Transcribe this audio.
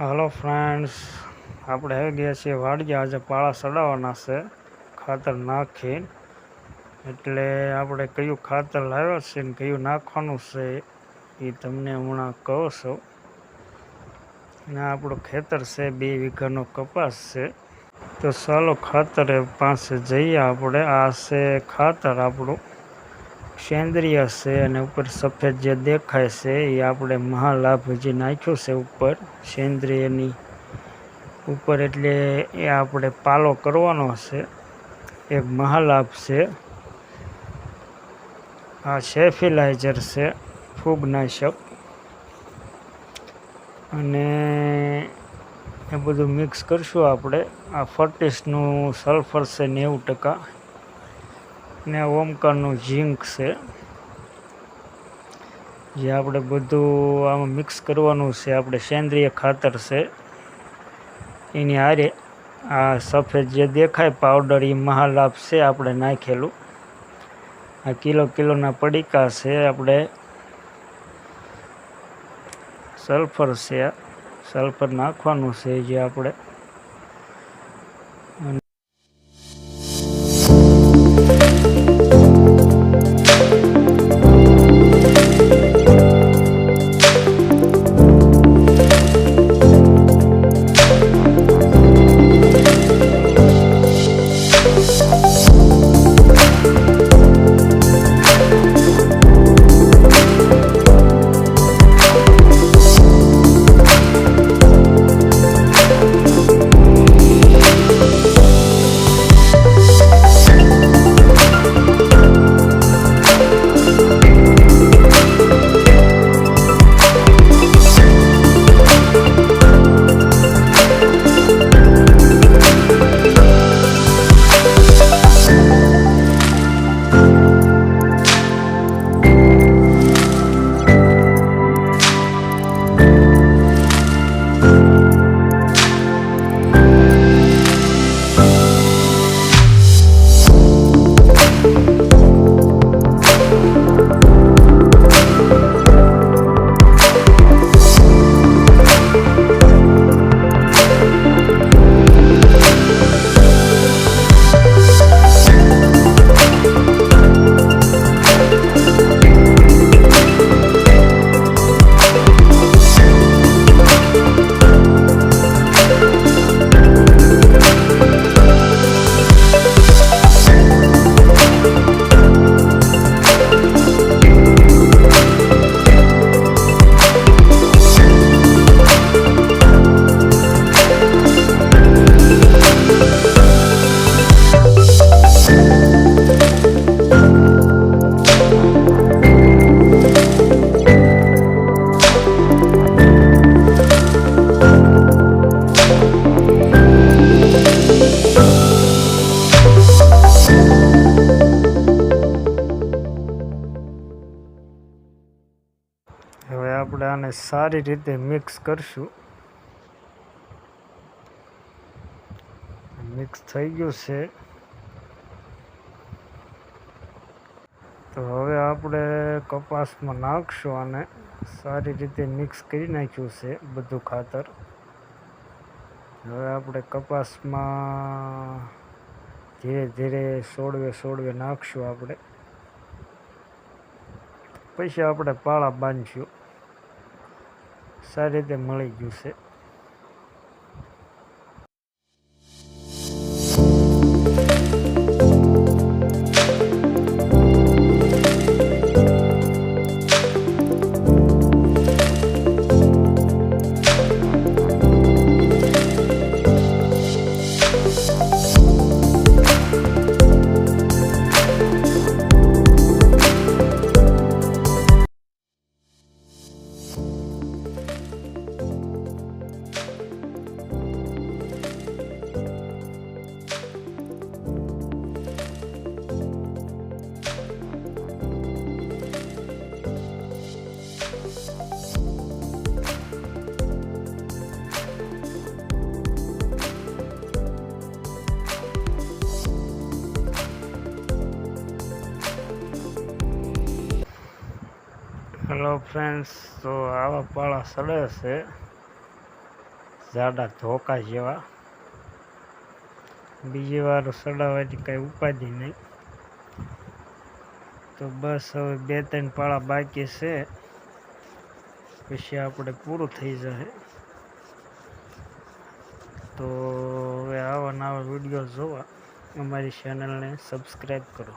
Hello friends, આપણે આવી ગયા છીએ વાડીએ। આજે પાળા ચડાવવાના છે ખાતર નાખીને, એટલે આપણે કયું ખાતર લાવ્યા છે ને કયું નાખવાનું છે એ તમને હમણાં કહું છું। ને આપણું ખેતર છે 2 વીઘાનો કપાસ છે, તો ચાલો ખાતરે પાસે જઈએ આપણે। આ છે ખાતર આપણું સેન્દ્રિય છે, અને ઉપર સફેદ જે દેખાય છે એ આપણે મહાલાભ જે નાખ્યું છે ઉપર સેન્દ્રિયની ઉપર, એટલે એ આપણે પાલો કરવાનો છે। એક મહાલાભ છે, આ સેફિલાઇઝર છે ફૂગનાશક, અને એ બધું મિક્સ કરશું આપણે। આ ફર્ટિસનું સલ્ફર છે 90%, ને ઓમકારનું ઝીંક છે, જે આપણે બધું આમાં મિક્સ કરવાનું છે। આપણે સેન્દ્રિય ખાતર છે એની હારે આ સફેદ જે દેખાય પાવડર એ મહાલાભ છે આપણે નાખેલું। આ કિલોના પડીકા છે, આપણે સલ્ફર છે, સલ્ફર નાખવાનું છે જે આપણે। હવે આપણે આને સારી રીતે મિક્સ કરશું। મિક્સ થઈ ગયું છે, તો હવે આપણે કપાસમાં નાખશું। આને સારી રીતે મિક્સ કરી નાખ્યું છે બધું ખાતર। હવે આપણે કપાસમાં ધીરે ધીરે સોળવે નાખશું આપણે, પછી આપણે પાળા બાંધશું। સારી રીતે મળી ગયું છે। હેલો ફ્રેન્ડ્સ, તો આવા પાળા સડે છે જાડા ધોકા જેવા. બીજી વાર સડાવવાની કાંઈ ઉપાધિ નહીં. તો બસ હવે 2-3 પાળા બાકી છે, પછી આપણે પૂરું થઈ જશે. તો હવે આવા નવા વિડીયો જોવા અમારી ચેનલને સબસ્ક્રાઈબ કરો.